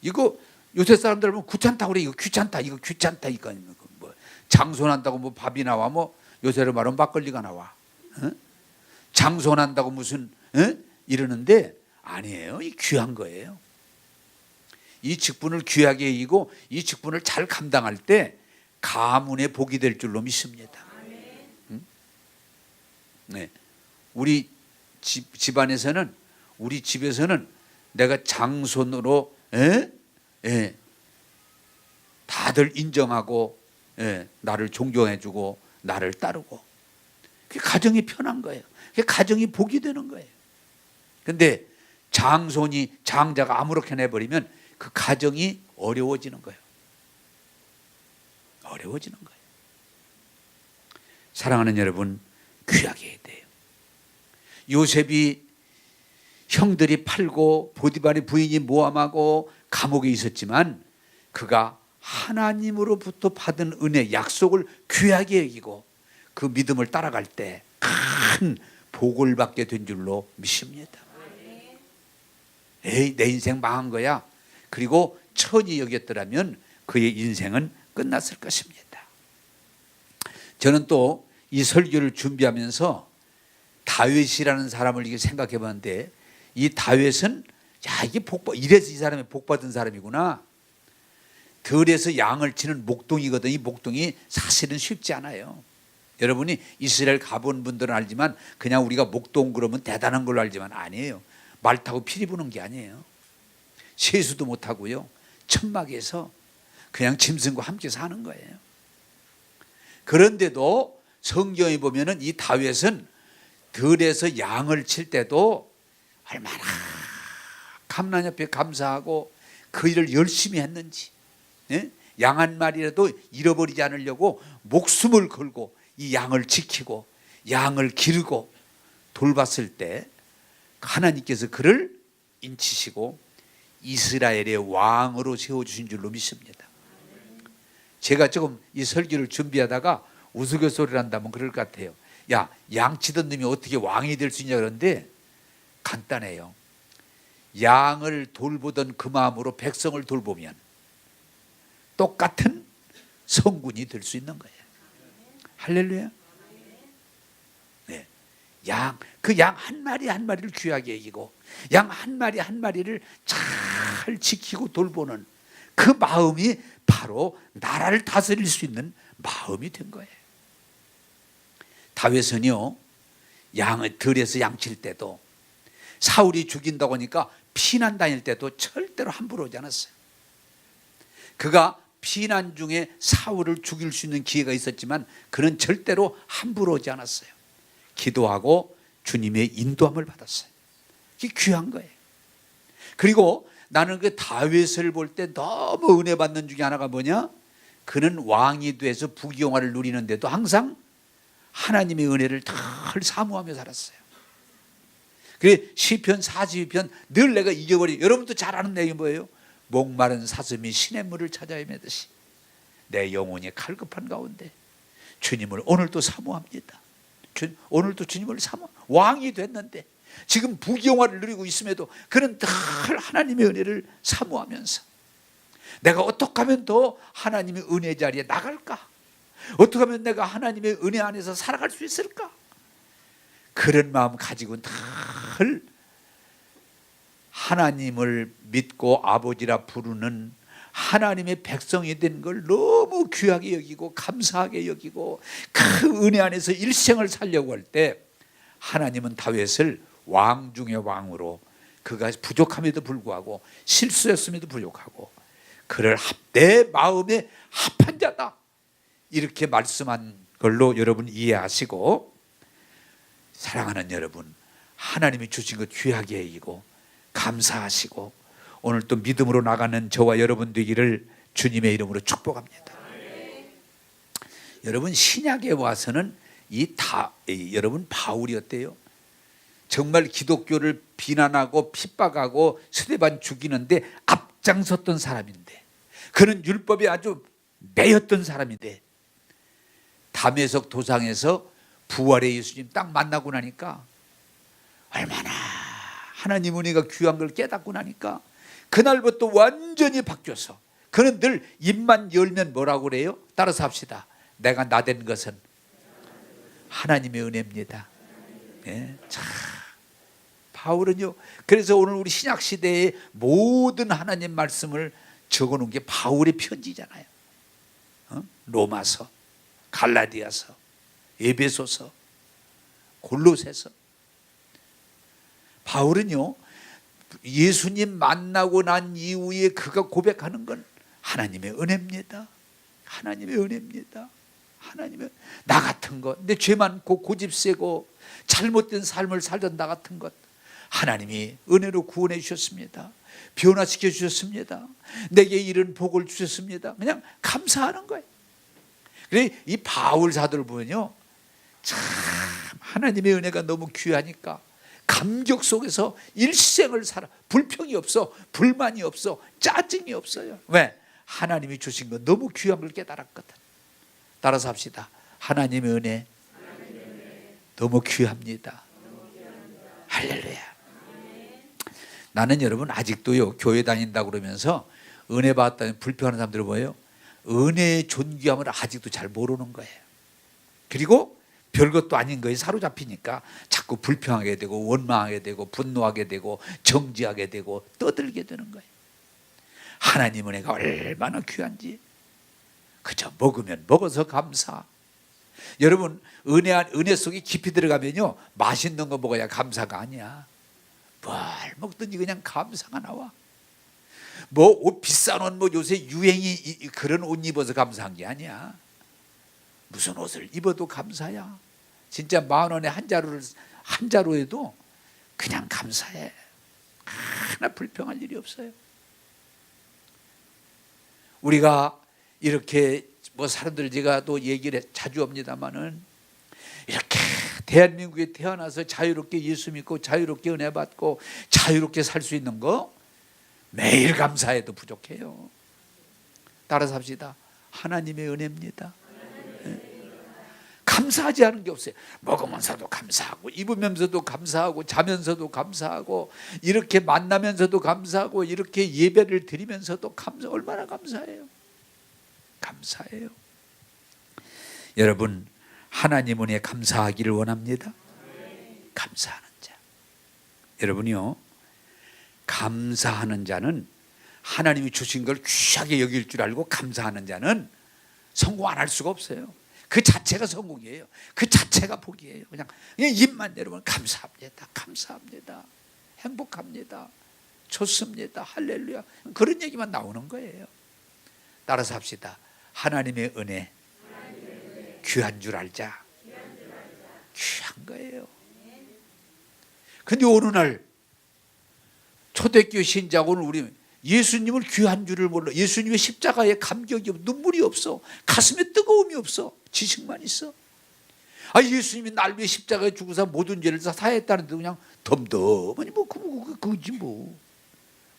이거 요새 사람들 보면 귀찮다고 그래. 이거 귀찮다, 이거 귀찮다, 이거 뭐 장손한다고 뭐 밥이 나와, 뭐 요새로 말하면 막걸리가 나와. 장손한다고 무슨 이러는데 아니에요. 이 귀한 거예요. 이 직분을 귀하게 이기고 이 직분을 잘 감당할 때 가문의 복이 될 줄로 믿습니다. 네. 우리 집안에서는, 우리 집에서는 내가 장손으로 다들 인정하고 나를 존경해주고 나를 따르고, 그게 가정이 편한 거예요. 그게 가정이 복이 되는 거예요. 그런데 장손이 장자가 아무렇게 내버리면 그 가정이 어려워지는 거예요. 어려워지는 거예요. 사랑하는 여러분, 귀하게 해야 돼요. 요셉이 형들이 팔고 보디발의 부인이 모함하고 감옥에 있었지만 그가 하나님으로부터 받은 은혜, 약속을 귀하게 여기고 그 믿음을 따라갈 때 큰 복을 받게 된 줄로 믿습니다. 에이, 내 인생 망한 거야. 그리고 천히 여겼더라면 그의 인생은 끝났을 것입니다. 저는 또 이 설교를 준비하면서 다윗이라는 사람을 이게 생각해 봤는데, 이 다윗은 이게 이래서 이 사람이 복 받은 사람이구나. 들에서 양을 치는 목동이거든. 이 목동이 사실은 쉽지 않아요. 여러분이 이스라엘 가본 분들은 알지만 그냥 우리가 목동 그러면 대단한 걸로 알지만 아니에요. 말 타고 피리 부는 게 아니에요. 세수도 못 하고요. 천막에서 그냥 짐승과 함께 사는 거예요. 그런데도 성경에 보면은 이 다윗은 들에서 양을 칠 때도 얼마나 감난 옆에 감사하고 그 일을 열심히 했는지, 양 한 마리라도 잃어버리지 않으려고 목숨을 걸고 이 양을 지키고 양을 기르고 돌봤을 때 하나님께서 그를 인치시고 이스라엘의 왕으로 세워주신 줄로 믿습니다. 제가 조금 이 설교를 준비하다가 우스갯소리를 한다면 그럴 것 같아요. 야, 양치던 놈이 어떻게 왕이 될 수 있냐 그러는데 간단해요. 양을 돌보던 그 마음으로 백성을 돌보면 똑같은 성군이 될 수 있는 거예요. 할렐루야. 네. 그 양 한 마리 한 마리를 귀하게 여기고 양 한 마리 한 마리를 잘 지키고 돌보는 그 마음이 바로 나라를 다스릴 수 있는 마음이 된 거예요. 다윗은요, 양을 들에서 양칠 때도 사울이 죽인다고 하니까 피난 다닐 때도 절대로 함부로 오지 않았어요. 그가 피난 중에 사울을 죽일 수 있는 기회가 있었지만 그는 절대로 함부로 오지 않았어요. 기도하고 주님의 인도함을 받았어요. 이게 귀한 거예요. 그리고 나는 그 다윗을 볼 때 너무 은혜 받는 중에 하나가 뭐냐? 그는 왕이 돼서 부귀영화를 누리는데도 항상 하나님의 은혜를 늘 사모하며 살았어요. 그래 시편 42편 늘 내가 잊어버린, 여러분도 잘 아는 내용이 뭐예요? 목마른 사슴이 시냇물을 찾아 헤매듯이 내 영혼이 갈급한 가운데 주님을 오늘도 사모합니다. 오늘도 주님을 사모. 왕이 됐는데 지금 부귀영화를 누리고 있음에도 그는 늘 하나님의 은혜를 사모하면서 내가 어떻게 하면 더 하나님의 은혜 자리에 나갈까? 어떻게 하면 내가 하나님의 은혜 안에서 살아갈 수 있을까? 그런 마음 가지고 늘 하나님을 믿고 아버지라 부르는 하나님의 백성이 된 걸 너무 귀하게 여기고 감사하게 여기고 그 은혜 안에서 일생을 살려고 할 때 하나님은 다윗을 왕 중의 왕으로, 그가 부족함에도 불구하고 실수했음에도 불구하고 그를 내 마음에 합한 자다 이렇게 말씀한 걸로 여러분 이해하시고, 사랑하는 여러분, 하나님이 주신 것 귀하게 여기고 감사하시고 오늘 또 믿음으로 나가는 저와 여러분 되기를 주님의 이름으로 축복합니다. 여러분 신약에 와서는 여러분 바울이 어때요? 정말 기독교를 비난하고 핍박하고 스데반 죽이는데 앞장섰던 사람인데, 그는 율법에 아주 매였던 사람인데 담에석 도상에서 부활의 예수님 딱 만나고 나니까 얼마나 하나님 은혜가 귀한 걸 깨닫고 나니까 그날부터 완전히 바뀌어서 그는 늘 입만 열면 뭐라고 그래요? 따라서 합시다. 내가 나된 것은 하나님의 은혜입니다. 네, 참 바울은요, 그래서 오늘 우리 신약 시대의 모든 하나님 말씀을 적어놓은 게 바울의 편지잖아요. 로마서, 갈라디아서, 에베소서, 골로새서. 바울은요, 예수님 만나고 난 이후에 그가 고백하는 건 하나님의 은혜입니다. 하나님의 은혜입니다. 하나님의, 나 같은 것, 내 죄 많고 고집세고 잘못된 삶을 살던 나 같은 것 하나님이 은혜로 구원해 주셨습니다. 변화시켜 주셨습니다. 내게 이런 복을 주셨습니다. 그냥 감사하는 거예요. 그래 이 바울 사도를 보면요, 참 하나님의 은혜가 너무 귀하니까 감격 속에서 일생을 살아. 불평이 없어, 불만이 없어, 짜증이 없어요. 왜? 하나님이 주신 거 너무 귀한 걸 깨달았거든. 따라서 합시다. 하나님의 은혜 너무 귀합니다. 할렐루야. 나는 여러분 아직도요, 교회 다닌다고 그러면서 은혜 받았다는 불평하는 사람들은 뭐예요? 은혜의 존귀함을 아직도 잘 모르는 거예요. 그리고 별것도 아닌 거에 사로잡히니까 자꾸 불평하게 되고 원망하게 되고 분노하게 되고 정지하게 되고 떠들게 되는 거예요. 하나님 은혜가 얼마나 귀한지 그저 먹으면 먹어서 감사. 여러분 은혜 속에 깊이 들어가면요, 맛있는 거 먹어야 감사가 아니야. 뭘 먹든지 그냥 감사가 나와. 뭐 옷 비싼 옷, 뭐 요새 유행이 그런 옷 입어서 감사한 게 아니야. 무슨 옷을 입어도 감사야. 진짜 10,000원에 한 자루에도 그냥 감사해. 하나 불평할 일이 없어요. 우리가 이렇게 뭐 사람들 제가 또 얘기를 자주 합니다마는 이렇게 대한민국에 태어나서 자유롭게 예수 믿고 자유롭게 은혜 받고 자유롭게 살 수 있는 거 매일 감사해도 부족해요. 따라서 합시다. 하나님의 은혜입니다. 감사하지 않은 게 없어요. 먹으면서도 감사하고 입으면서도 감사하고 자면서도 감사하고 이렇게 만나면서도 감사하고 이렇게 예배를 드리면서도 얼마나 감사해요. 감사해요. 여러분 하나님 은혜에 감사하기를 원합니다. 감사하는 자. 여러분이요, 감사하는 자는 하나님이 주신 걸 귀하게 여길 줄 알고 감사하는 자는 성공 안 할 수가 없어요. 그 자체가 성공이에요. 그 자체가 복이에요. 그냥 입만 내려보면 감사합니다. 감사합니다. 행복합니다. 좋습니다. 할렐루야. 그런 얘기만 나오는 거예요. 따라서 합시다. 하나님의 은혜 귀한 줄 알자. 귀한 거예요. 근데 어느 날 초대교회 신자고는 우리 예수님을 귀한 줄을 몰라. 예수님의 십자가에 감격이 없어. 눈물이 없어. 가슴에 뜨거움이 없어. 지식만 있어. 예수님이 날 위해 십자가에 죽으사 모든 죄를 다 사했다는데 그냥 덤덤하니 그거지 뭐.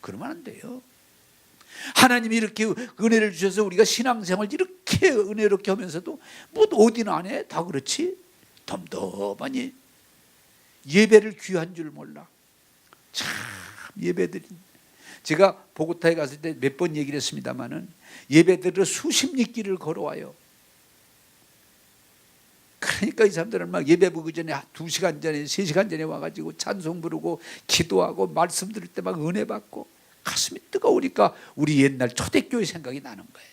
그러면 안 돼요. 하나님이 이렇게 은혜를 주셔서 우리가 신앙생활 이렇게 은혜롭게 하면서도 뭐 어디는 안 해? 다 그렇지? 덤덤하니 예배를 귀한 줄 몰라. 참 예배드린, 제가 보고타에 갔을 때 몇 번 얘기를 했습니다마는 예배드리러 수십 리길을 걸어와요. 그러니까 이 사람들은 막 예배 보기 전에 2시간 전에 3시간 전에 와가지고 찬송 부르고 기도하고 말씀 들을 때 막 은혜 받고 가슴이 뜨거우니까 우리 옛날 초대교회 생각이 나는 거예요.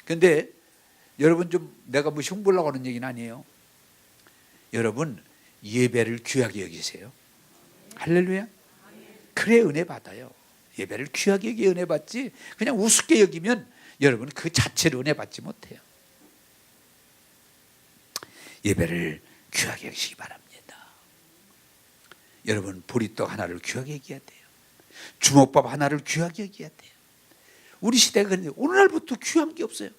그런데 여러분, 좀 내가 뭐 흉보려고 하는 얘기는 아니에요. 여러분 예배를 귀하게 여기세요. 할렐루야. 그래 은혜 받아요. 예배를 귀하게 여기 은혜 받지 그냥 우습게 여기면 여러분 그 자체로 은혜 받지 못해요. 예배를 귀하게 여기시기 바랍니다. 여러분 보리떡 하나를 귀하게 여겨야 돼요. 주먹밥 하나를 귀하게 여겨야 돼요. 우리 시대가 그런데 오늘날부터 귀한 게 없어요.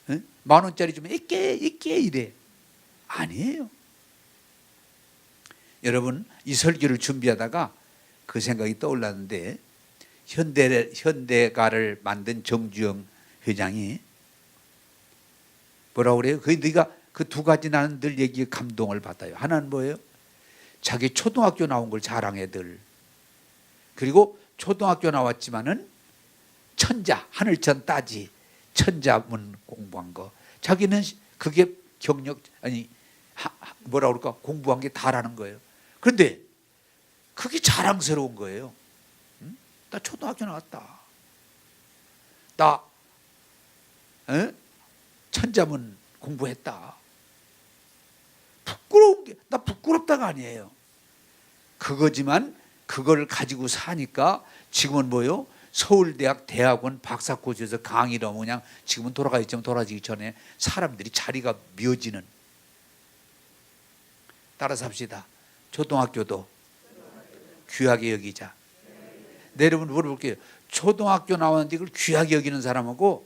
10,000원짜리 좀 있게 이래. 아니에요. 여러분 이 설교를 준비하다가 그 생각이 떠올랐는데 현대가를 만든 정주영 회장이 뭐라고 그래요? 네가 그 두 가지 나는 늘 얘기에 감동을 받아요. 하나는 뭐예요? 자기 초등학교 나온 걸 자랑 애들. 그리고 초등학교 나왔지만은 천자, 하늘천 따지, 천자문 공부한 거. 자기는 그게 경력, 뭐라 그럴까? 공부한 게 다라는 거예요. 그런데 그게 자랑스러운 거예요. 나 초등학교 나왔다. 나 천자문 공부했다. 부끄러운 게, 나 부끄럽다가 아니에요. 그거지만 그걸 가지고 사니까 지금은 뭐요? 서울대학 대학원 박사코스에서 강의를 하면 그냥 지금은 돌아가 있지만 돌아가기 전에 사람들이 자리가 미어지는. 따라서 합시다. 초등학교도 귀하게 여기자. 네, 여러분 물어볼게요. 초등학교 나왔는데 그걸 귀하게 여기는 사람하고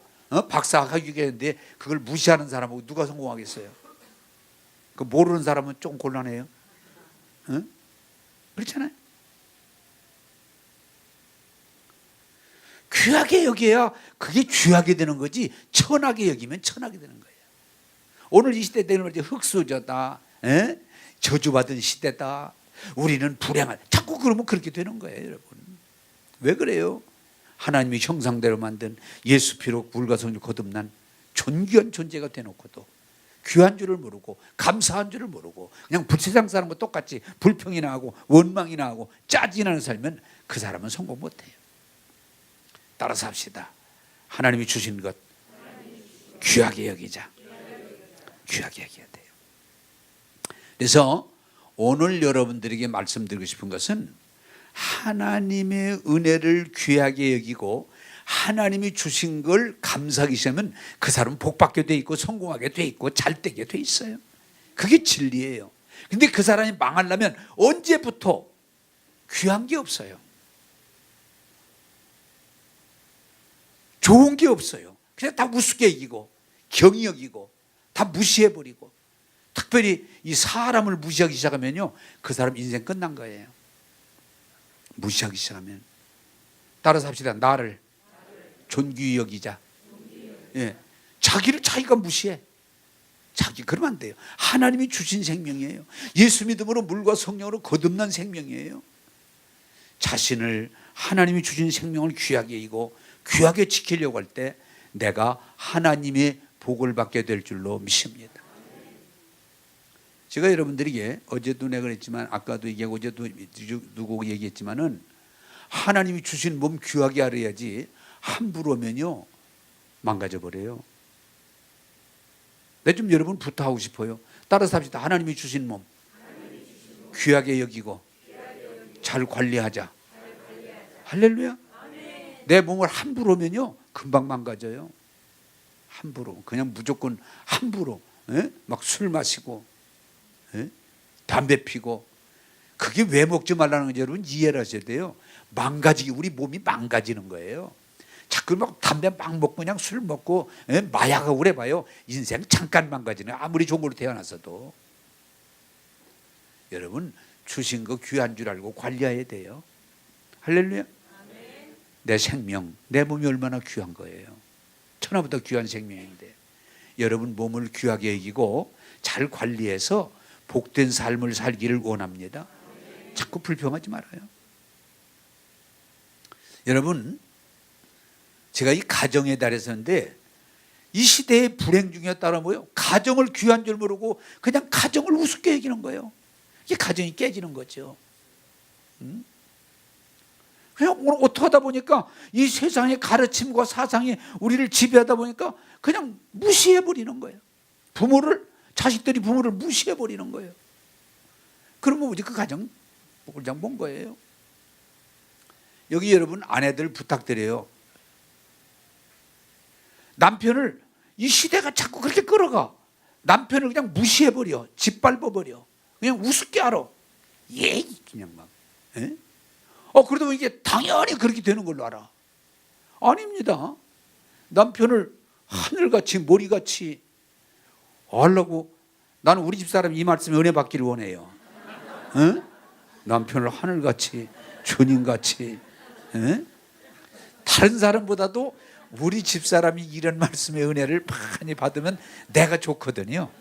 박사 학위겠는데 그걸 무시하는 사람하고 누가 성공하겠어요? 그 모르는 사람은 조금 곤란해요. 그렇잖아요. 귀하게 여겨야 그게 귀하게 되는 거지, 천하게 여기면 천하게 되는 거예요. 오늘 이 시대 때는 흙수저다, 저주받은 시대다, 우리는 불행한, 자꾸 그러면 그렇게 되는 거예요. 여러분 왜 그래요? 하나님이 형상대로 만든 예수 피로 불가성을 거듭난 존귀한 존재가 되놓고도 귀한 줄을 모르고 감사한 줄을 모르고 그냥 세상 사람과 똑같이 불평이나 하고 원망이나 하고 짜증나는 살면 그 사람은 성공 못해요. 따라서 합시다. 하나님이 주신 것 귀하게 여기자. 귀하게 여겨야 돼요. 그래서 오늘 여러분들에게 말씀드리고 싶은 것은 하나님의 은혜를 귀하게 여기고 하나님이 주신 걸 감사하기 시작하면 그 사람은 복받게 돼 있고 성공하게 돼 있고 잘되게 돼 있어요. 그게 진리예요. 근데 그 사람이 망하려면 언제부터 귀한 게 없어요. 좋은 게 없어요. 그냥 다 우습게 이기고 경히 여기고 다 무시해버리고, 특별히 이 사람을 무시하기 시작하면요, 그 사람 인생 끝난 거예요. 무시하기 시작하면. 따라서 합시다. 나를 존귀히 여기자. 예. 자기를 자기가 무시해. 자기 그러면 안 돼요. 하나님이 주신 생명이에요. 예수 믿음으로 물과 성령으로 거듭난 생명이에요. 자신을, 하나님이 주신 생명을 귀하게 여기고 귀하게 지키려고 할 때 내가 하나님의 복을 받게 될 줄로 믿습니다. 제가 여러분들에게 어제도 내가 그랬지만, 아까도 얘기하고 어제도 누구 얘기했지만은, 하나님이 주신 몸 귀하게 하려야지 함부로 하면요 망가져 버려요. 내 좀 여러분 부탁하고 싶어요. 따라서 합시다. 하나님이 주신 몸 귀하게 여기고 잘 관리하자. 할렐루야. 내 몸을 함부로 하면요 금방 망가져요. 함부로, 그냥 무조건 함부로, 막 술 마시고, 담배 피고. 그게 왜 먹지 말라는 건지 여러분 이해를 하셔야 돼요. 망가지기, 우리 몸이 망가지는 거예요. 자꾸 막 담배 막 먹고 그냥 술 먹고 마약하고 그래 봐요. 인생 잠깐 망가지네. 아무리 좋은 걸로 태어났어도. 여러분 주신 거 귀한 줄 알고 관리해야 돼요. 할렐루야. 내 생명, 내 몸이 얼마나 귀한 거예요. 천하보다 귀한 생명인데 여러분 몸을 귀하게 여기고 잘 관리해서 복된 삶을 살기를 원합니다. 자꾸 불평하지 말아요. 여러분, 제가 이 가정의 달에서 했는데 이 시대의 불행 중에 따라 뭐예요? 가정을 귀한 줄 모르고 그냥 가정을 우습게 여기는 거예요. 이게 가정이 깨지는 거죠. 그냥 오늘 어떻게 하다 보니까 이 세상의 가르침과 사상이 우리를 지배하다 보니까 그냥 무시해버리는 거예요. 자식들이 부모를 무시해버리는 거예요. 그러면 우리 그 가정 꼴장 본 거예요. 여기 여러분 아내들 부탁드려요. 남편을, 이 시대가 자꾸 그렇게 끌어가. 남편을 그냥 무시해버려. 짓밟아버려. 그냥 우습게 알아. 예, 그냥 막. 그러다 보니 이게 당연히 그렇게 되는 걸로 알아. 아닙니다. 남편을 하늘같이 머리같이 하려고. 나는 우리 집사람 이 말씀에 은혜 받기를 원해요. 남편을 하늘같이 주님같이. 다른 사람보다도 우리 집사람이 이런 말씀의 은혜를 많이 받으면 내가 좋거든요.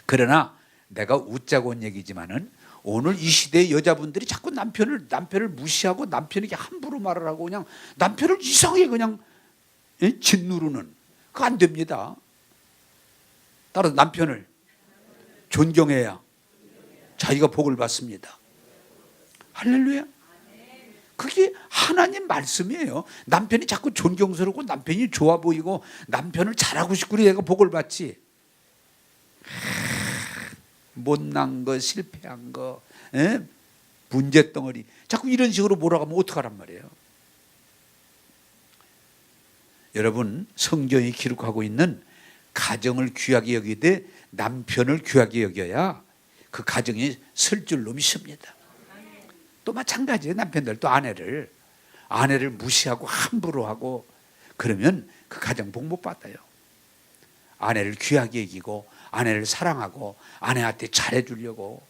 그러나 내가 웃자고 온 얘기지만은 오늘 이 시대의 여자분들이 자꾸 남편을 무시하고 남편에게 함부로 말을 하고 그냥 남편을 이상하게 그냥 짓누르는, 그거 안 됩니다. 따라서 남편을 존경해야 자기가 복을 받습니다. 할렐루야. 그게 하나님 말씀이에요. 남편이 자꾸 존경스럽고 남편이 좋아 보이고 남편을 잘하고 싶고 내가 복을 받지. 못난 거, 실패한 거, 문제덩어리 자꾸 이런 식으로 몰아가면 어떡하란 말이에요. 여러분 성경이 기록하고 있는 가정을 귀하게 여기되 남편을 귀하게 여겨야 그 가정이 설 줄로 믿습니다. 또 마찬가지예요. 남편들 또 아내를 무시하고 함부로 하고 그러면 그 가정 복 못 받아요. 아내를 귀하게 여기고 아내를 사랑하고 아내한테 잘해주려고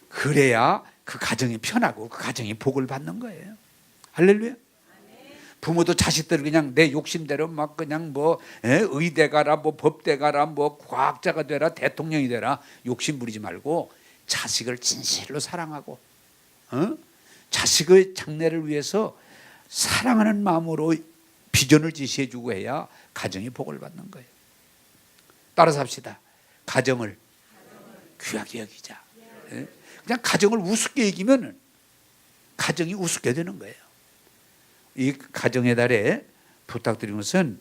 그래야 그 가정이 편하고 그 가정이 복을 받는 거예요. 할렐루야. 부모도 자식들을 그냥 내 욕심대로 막 그냥 의대 가라, 법대 가라, 과학자가 되라, 대통령이 되라 욕심 부리지 말고 자식을 진실로 사랑하고 자식의 장래를 위해서 사랑하는 마음으로 비전을 제시해주고 해야 가정이 복을 받는 거예요. 따라서 합시다. 가정을 귀하게 여기자. 그냥 가정을 우습게 여기면 가정이 우습게 되는 거예요. 이 가정의 달에 부탁드린 것은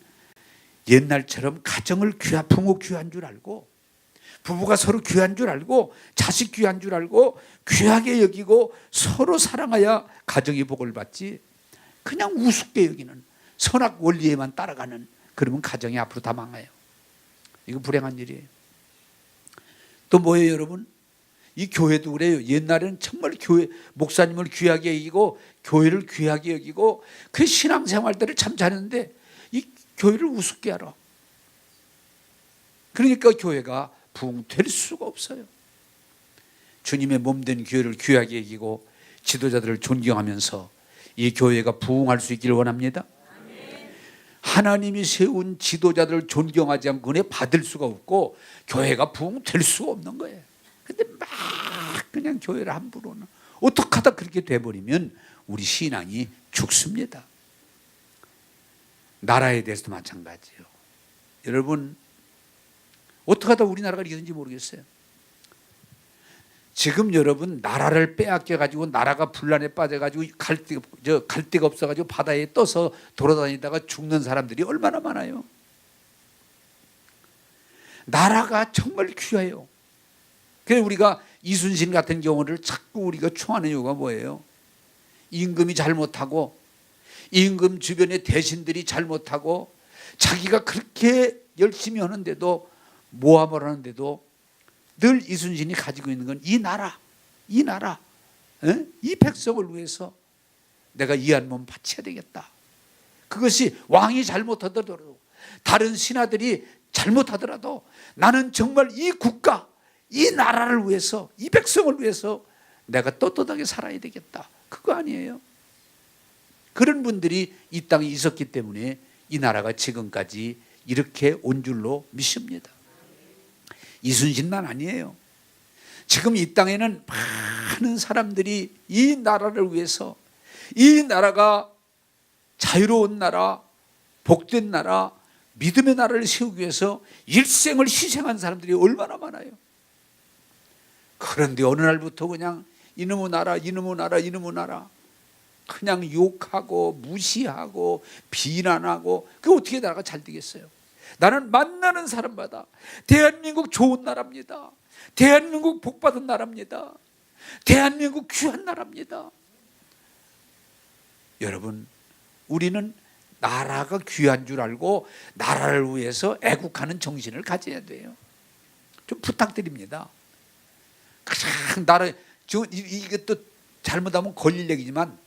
옛날처럼 가정을 부모 귀한 줄 알고 부부가 서로 귀한 줄 알고 자식 귀한 줄 알고 귀하게 여기고 서로 사랑하여 가정이 복을 받지, 그냥 우습게 여기는 선악 원리에만 따라가는, 그러면 가정이 앞으로 다 망해요. 이거 불행한 일이에요. 또 뭐예요 여러분? 이 교회도 그래요. 옛날에는 정말 교회 목사님을 귀하게 여기고 교회를 귀하게 여기고 그 신앙생활들을 참 잘했는데 이 교회를 우습게 알아. 그러니까 교회가 부흥될 수가 없어요. 주님의 몸된 교회를 귀하게 여기고 지도자들을 존경하면서 이 교회가 부흥할 수 있기를 원합니다. 하나님이 세운 지도자들을 존경하지 않고 은혜 받을 수가 없고 교회가 부흥될 수가 없는 거예요. 근데 막 그냥 교회를 함부로는 어떻게 하다 그렇게 돼버리면 우리 신앙이 죽습니다. 나라에 대해서도 마찬가지예요. 여러분 어떻게 하다 우리나라가 이렇게 된지 모르겠어요. 지금 여러분 나라를 빼앗겨 가지고 나라가 분란에 빠져 가지고 갈 데가 없어 가지고 바다에 떠서 돌아다니다가 죽는 사람들이 얼마나 많아요. 나라가 정말 귀해요. 그래서 우리가 이순신 같은 경우를 자꾸 우리가 추하는 이유가 뭐예요? 임금이 잘못하고 임금 주변의 대신들이 잘못하고 자기가 그렇게 열심히 하는데도 모함을 하는데도 늘 이순신이 가지고 있는 건 이 나라, 이 백성을 위해서 내가 이 한 몸 바쳐야 되겠다. 그것이 왕이 잘못하더라도 다른 신하들이 잘못하더라도 나는 정말 이 국가, 이 나라를 위해서, 이 백성을 위해서 내가 떳떳하게 살아야 되겠다. 그거 아니에요. 그런 분들이 이 땅에 있었기 때문에 이 나라가 지금까지 이렇게 온 줄로 믿습니다. 이순신만 아니에요. 지금 이 땅에는 많은 사람들이 이 나라를 위해서, 이 나라가 자유로운 나라, 복된 나라, 믿음의 나라를 세우기 위해서 일생을 희생한 사람들이 얼마나 많아요. 그런데 어느 날부터 그냥 이놈의 나라, 이놈의 나라, 이놈의 나라 그냥 욕하고 무시하고 비난하고 그게 어떻게 나라가 잘 되겠어요? 나는 만나는 사람마다 대한민국 좋은 나라입니다. 대한민국 복받은 나라입니다. 대한민국 귀한 나라입니다. 여러분 우리는 나라가 귀한 줄 알고 나라를 위해서 애국하는 정신을 가져야 돼요. 좀 부탁드립니다. 가장 나라 이게 또 잘못하면 걸릴 얘기지만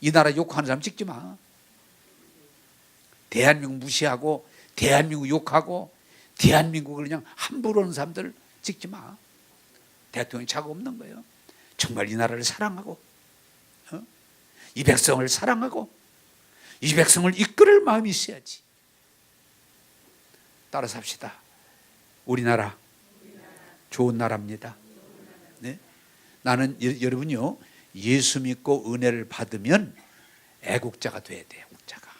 이 나라 욕하는 사람 찍지 마. 대한민국 무시하고 대한민국 욕하고 대한민국을 그냥 함부로 하는 사람들 찍지 마. 대통령이 자고 없는 거예요. 정말 이 나라를 사랑하고 이 백성을 사랑하고 이 백성을 이끌을 마음이 있어야지. 따라 삽시다. 우리나라 좋은 나라입니다. 네? 나는 여러분요 예수 믿고 은혜를 받으면 애국자가 돼야 돼요. 애국자가.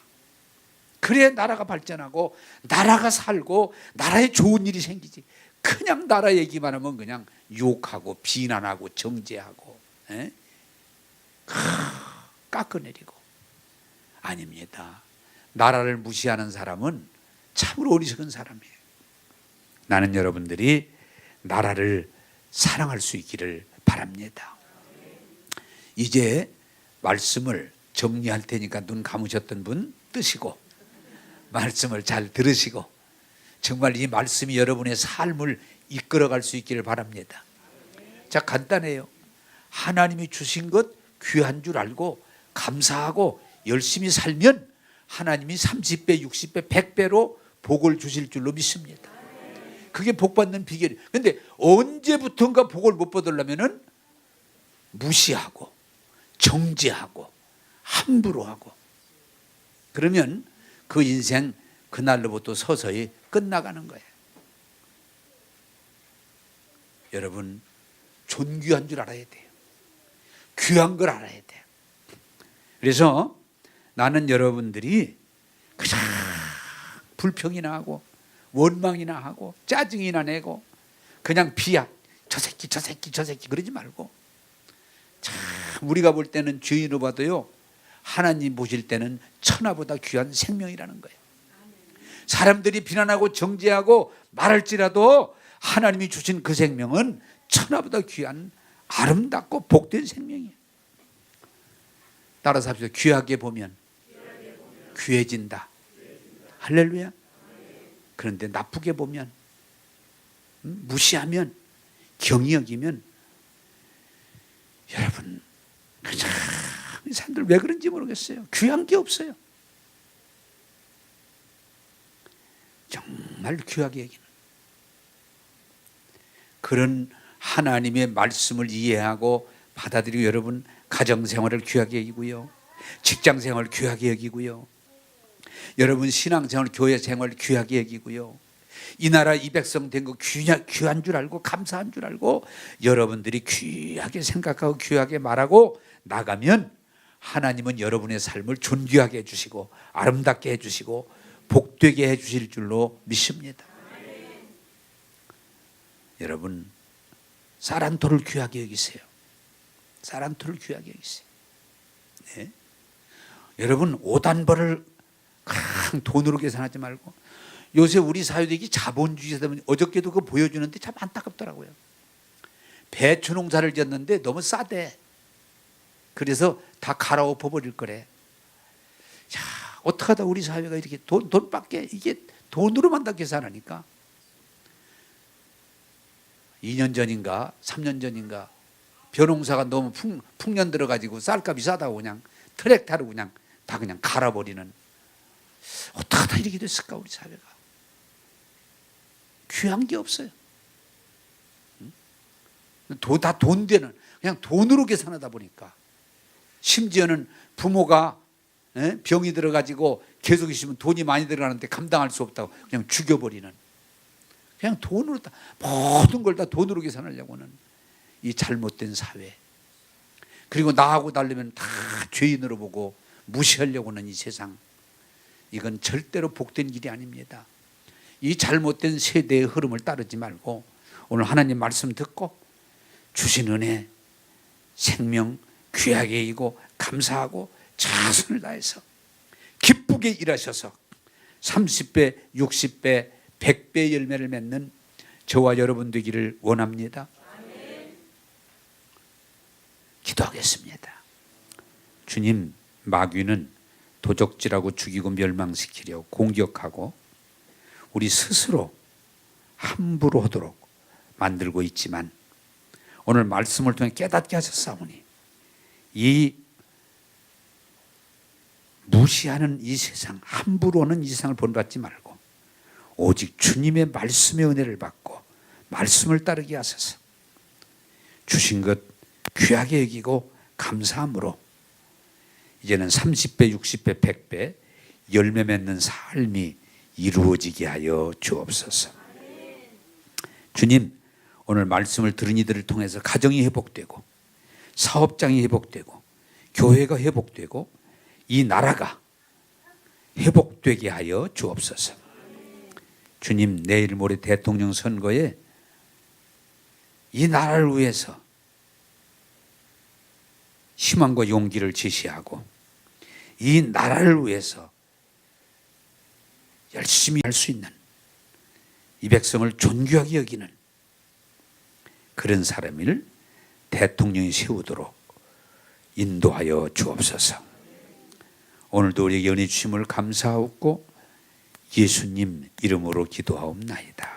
그래야 나라가 발전하고 나라가 살고 나라에 좋은 일이 생기지. 그냥 나라 얘기만 하면 그냥 욕하고 비난하고 정죄하고 깎아내리고. 아닙니다. 나라를 무시하는 사람은 참으로 어리석은 사람이에요. 나는 여러분들이 나라를 사랑할 수 있기를 바랍니다. 이제 말씀을 정리할 테니까 눈 감으셨던 분 뜨시고 말씀을 잘 들으시고 정말 이 말씀이 여러분의 삶을 이끌어갈 수 있기를 바랍니다. 자, 간단해요. 하나님이 주신 것 귀한 줄 알고 감사하고 열심히 살면 하나님이 30배, 60배, 100배로 복을 주실 줄로 믿습니다. 그게 복 받는 비결이에요. 그런데 언제부턴가 복을 못 받으려면 무시하고 정죄하고 함부로 하고 그러면 그 인생 그날로부터 서서히 끝나가는 거예요. 여러분 존귀한 줄 알아야 돼요. 귀한 걸 알아야 돼요. 그래서 나는 여러분들이 그냥 불평이나 하고 원망이나 하고 짜증이나 내고 그냥 비하 저 새끼 그러지 말고 참 우리가 볼 때는 죄인으로 봐도요 하나님 보실 때는 천하보다 귀한 생명이라는 거예요. 사람들이 비난하고 정죄하고 말할지라도 하나님이 주신 그 생명은 천하보다 귀한 아름답고 복된 생명이에요. 따라서 합시다. 귀하게 보면 귀해진다. 할렐루야. 그런데 나쁘게 보면 무시하면 경히 여기면 여러분, 그냥 이 사람들 왜 그런지 모르겠어요. 귀한 게 없어요. 정말 귀하게 여기는 그런 하나님의 말씀을 이해하고 받아들이고, 여러분 가정생활을 귀하게 여기고요, 직장생활을 귀하게 여기고요, 여러분 신앙생활, 교회생활을 귀하게 여기고요, 이 나라 이 백성 된 거 귀한 줄 알고 감사한 줄 알고 여러분들이 귀하게 생각하고 귀하게 말하고 나가면 하나님은 여러분의 삶을 존귀하게 해주시고 아름답게 해주시고 복되게 해주실 줄로 믿습니다. 여러분 사란토를 귀하게 여기세요. 사란토를 귀하게 여기세요. 네. 여러분 5단벌을 돈으로 계산하지 말고, 요새 우리 사회들이 자본주의다 보니 어저께도 그거 보여주는데 참 안타깝더라고요. 배추 농사를 지었는데 너무 싸대. 그래서 다 갈아엎어 버릴 거래. 야, 어떻게 하다 우리 사회가 이렇게 돈밖에, 이게 돈으로만 다 계산하니까. 2년 전인가 3년 전인가 벼농사가 너무 풍년 들어가지고 쌀값이 싸다고 그냥 트랙터로 그냥 다 그냥 갈아버리는, 어떻게 하다 이렇게 됐을까 우리 사회가. 귀한 게 없어요. 다 돈 되는, 그냥 돈으로 계산하다 보니까, 심지어는 부모가 병이 들어가지고 계속 있으면 돈이 많이 들어가는데 감당할 수 없다고 그냥 죽여버리는, 그냥 돈으로 다 모든 걸 다 돈으로 계산하려고는 이 잘못된 사회, 그리고 나하고 다르면 다 죄인으로 보고 무시하려고는 이 세상, 이건 절대로 복된 길이 아닙니다. 이 잘못된 세대의 흐름을 따르지 말고 오늘 하나님 말씀 듣고 주신 은혜, 생명 귀하게 여기고 감사하고 최선을 다해서 기쁘게 일하셔서 30배, 60배, 100배 열매를 맺는 저와 여러분 되기를 원합니다. 기도하겠습니다. 주님, 마귀는 도적질하고 죽이고 멸망시키려 공격하고 우리 스스로 함부로 하도록 만들고 있지만 오늘 말씀을 통해 깨닫게 하셨사오니 이 무시하는 이 세상, 함부로는 이 세상을 본받지 말고 오직 주님의 말씀의 은혜를 받고 말씀을 따르게 하소서. 주신 것 귀하게 여기고 감사함으로 이제는 30배, 60배, 100배 열매 맺는 삶이 이루어지게 하여 주옵소서. 주님, 오늘 말씀을 들은 이들을 통해서 가정이 회복되고 사업장이 회복되고 교회가 회복되고 이 나라가 회복되게 하여 주옵소서. 주님, 내일 모레 대통령 선거에 이 나라를 위해서 희망과 용기를 제시하고 이 나라를 위해서 열심히 할 수 있는, 이 백성을 존귀하게 여기는 그런 사람을 대통령이 세우도록 인도하여 주옵소서. 오늘도 우리에게 은혜 주심을 감사하고 예수님 이름으로 기도하옵나이다.